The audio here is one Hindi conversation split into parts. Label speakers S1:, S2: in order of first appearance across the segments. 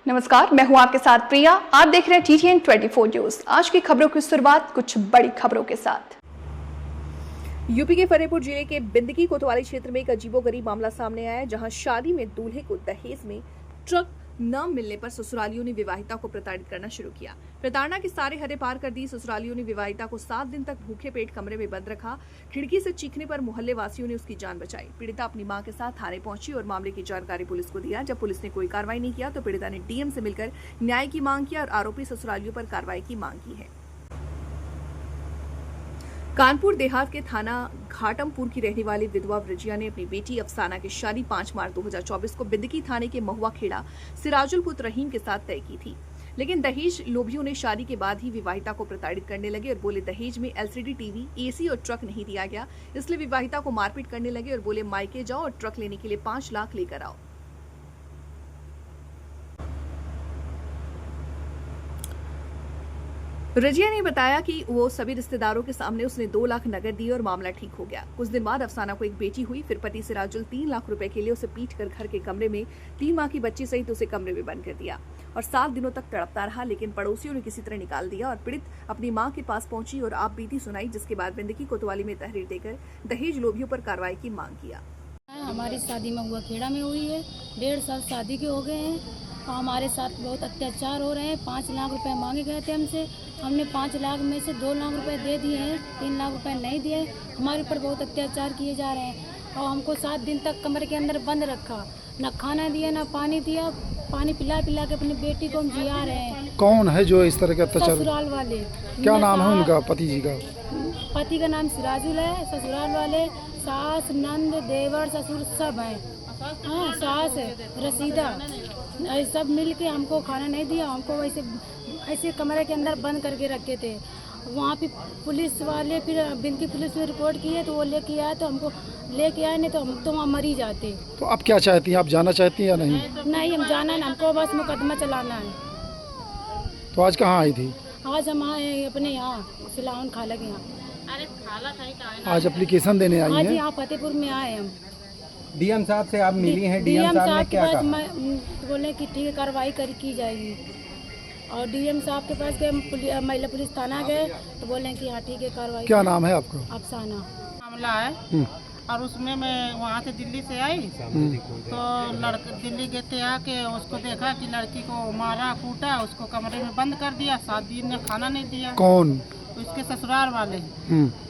S1: नमस्कार, मैं हूं आपके साथ प्रिया। आप देख रहे हैं TTN 24 न्यूज। आज की खबरों की शुरुआत कुछ बड़ी खबरों के साथ। यूपी के फतेहपुर जिले के बिंदकी कोतवाली क्षेत्र में एक अजीबोगरीब मामला सामने आया है, जहां शादी में दूल्हे को दहेज में ट्रक न मिलने पर ससुरालियों ने विवाहिता को प्रताड़ित करना शुरू किया। प्रताड़ना के सारे हदें पार कर दी। ससुरालियों ने विवाहिता को 7 दिन तक भूखे पेट कमरे में बंद रखा। खिड़की से चीखने पर मोहल्ले वासियों ने उसकी जान बचाई। पीड़िता अपनी मां के साथ थाने पहुंची और मामले की जानकारी पुलिस को दिया। जब पुलिस ने कोई कार्रवाई नहीं किया तो पीड़िता ने डीएम से मिलकर न्याय की मांग की और आरोपी ससुरालियों पर कार्रवाई की मांग की है। कानपुर देहात के थाना घाटमपुर की रहने वाली विधवा व्रजिया ने अपनी बेटी अफसाना की शादी 5 मार्च 2024 को बिंदकी थाने के महुआ खेड़ा सिराजुल पुत्र रहीम के साथ तय की थी। लेकिन दहेज लोभियों ने शादी के बाद ही विवाहिता को प्रताड़ित करने लगे और बोले दहेज में LCD टीवी, AC और ट्रक नहीं दिया गया, इसलिए विवाहिता को मारपीट करने लगे और बोले मायके जाओ और ट्रक लेने के लिए 5 लाख लेकर आओ। रजिया ने बताया कि वो सभी रिश्तेदारों के सामने उसने 2 लाख नकद दिए और मामला ठीक हो गया। कुछ दिन बाद अफसाना को एक बेटी हुई। फिर पति सिराजुल 3 लाख रुपए के लिए उसे पीट कर घर के कमरे में 3 माह की बच्ची सहित उसे कमरे में बंद कर दिया और 7 दिनों तक तड़पता रहा। लेकिन पड़ोसियों ने किसी तरह निकाल दिया और पीड़ित अपनी मां के पास पहुंची और आप बीती सुनाई, जिसके बाद बिंदकी कोतवाली में तहरीर देकर दहेज लोभियों पर कार्रवाई की मांग किया।
S2: हमारी शादी महुआ खेड़ा में हुई है। 1.5 साल शादी के हो गए हैं और हमारे साथ बहुत अत्याचार हो रहे हैं। 5 लाख रुपए मांगे गए थे हमसे। हमने 5 लाख में से 2 लाख रुपए दे दिए हैं, 3 लाख रुपए नहीं दिए। हमारे ऊपर बहुत अत्याचार किए जा रहे हैं और हमको 7 दिन तक कमरे के अंदर बंद रखा। न खाना दिया, न पानी दिया। पानी पिला पिला के अपनी बेटी को हम जिया रहे हैं।
S3: कौन है जो इस तरह के अत्याचार?
S2: ससुराल वाले।
S3: क्या नाम है उनका, पति जी का?
S2: पति का नाम सिराजुल है। ससुराल वाले सास, नंद, देवर, ससुर सब हैं। हाँ, सास रसीदा सब मिल के हमको खाना नहीं दिया। हमको ऐसे कमरे के अंदर बंद करके रखे थे। वहाँ पे पुलिस वाले फिर बिंदकी पुलिस में रिपोर्ट की है तो वो लेके आए, तो हमको लेके आए, नहीं तो हम तो वहाँ मर ही जाते।
S3: तो आप क्या चाहती हैं? आप जाना चाहती हैं या नहीं?
S2: नहीं, हम जाना है, हमको बस मुकदमा चलाना है।
S3: तो आज कहाँ आई थी?
S2: आज हम आए अपने यहाँ सिलावन खाला के यहाँ।
S3: आज एप्लीकेशन देने आई
S2: आज
S3: हैं?
S2: यहाँ फतेहपुर में आए हम।
S4: डीएम साहब से आप मिली हैं? डीएम साहब ने क्या कहा?
S2: बोले कि ठीक है, कार्रवाई की जाएगी। और डीएम साहब के पास गए, महिला पुलिस थाना गए तो बोले कि हाँ ठीक है, कार्रवाई।
S3: क्या नाम है आपका?
S2: अफसाना।
S5: मामला है और उसमें मैं वहाँ से दिल्ली से आई तो दिल्ली गए थे, आके उसको देखा कि लड़की को मारा कूटा, उसको कमरे में बंद कर दिया। 7 दिन ने खाना नहीं दिया।
S3: कौन?
S5: उसके ससुराल वाले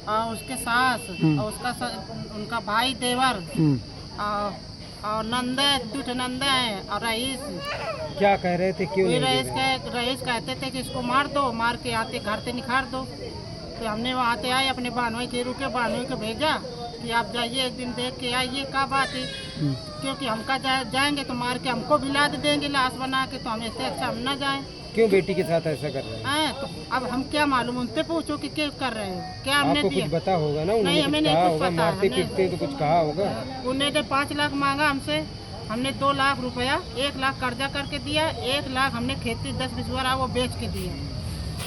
S5: और उसके सास और उनका भाई देवर और नंदे, 2 नंदे हैं और रईस।
S4: क्या कह रहे थे? क्यों
S5: रईस कहते थे कि इसको मार दो, मार के आते घर से निखार दो। तो हमने वहाँ से आए, अपने बहनोई के रुके, बहनोई को भेजा कि आप जाइए, एक दिन देख के आइए क्या बात है, क्योंकि हमका जाएंगे तो मार के हमको भी लाद देंगे लाश बना के, तो हम इससे अच्छा हम ना जाएं।
S4: क्यों बेटी के साथ ऐसा कर रहे हैं?
S5: तो अब हम क्या मालूम, उनसे पूछो कि क्या कर रहे हैं, क्या हमने
S4: आपको
S5: दिया?
S4: कुछ पता होगा ना?
S5: नहीं, हमें नहीं कुछ पता।
S4: मारते पीटते तो कुछ कहा होगा।
S5: उन्होंने तो 5 लाख मांगा हमसे। हमने 2 लाख रुपया, 1 लाख कर्जा करके दिया, 1 लाख हमने खेती 10 बिस्वा वो बेच के दिए।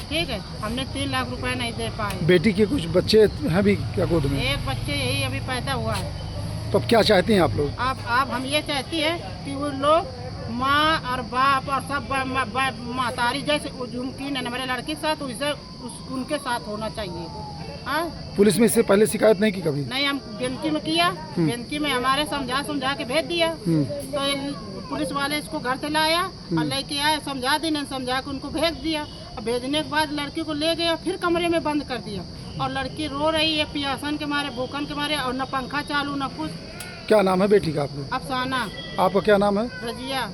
S5: ठीक है, हमने 3 लाख रुपया नहीं दे पाए।
S3: बेटी के कुछ बच्चे हैं भी क्या गोद में?
S5: एक बच्चे यही अभी पैदा हुआ है।
S3: तो अब क्या चाहती हैं आप लोग?
S5: आप हम ये चाहती है कि वो लोग माँ और बाप और सब महतारी जैसे उनकी हमारे लड़के के साथ वैसे उनके साथ होना चाहिए।
S3: पुलिस में इससे पहले शिकायत नहीं की कभी?
S5: नहीं, हम बेनकी में किया, बेनकी में हमारे समझा के भेज दिया। तो पुलिस वाले इसको घर से लाया और लेके आए, समझा के उनको भेज दिया। और भेजने के बाद लड़की को ले गया, फिर कमरे में बंद कर दिया और लड़की रो रही है प्यासन के मारे, भूखन के मारे, और न पंखा चालू न कुछ।
S3: क्या नाम है बेटी का आपने?
S5: अफसाना।
S3: आपका क्या नाम है?
S5: रजिया।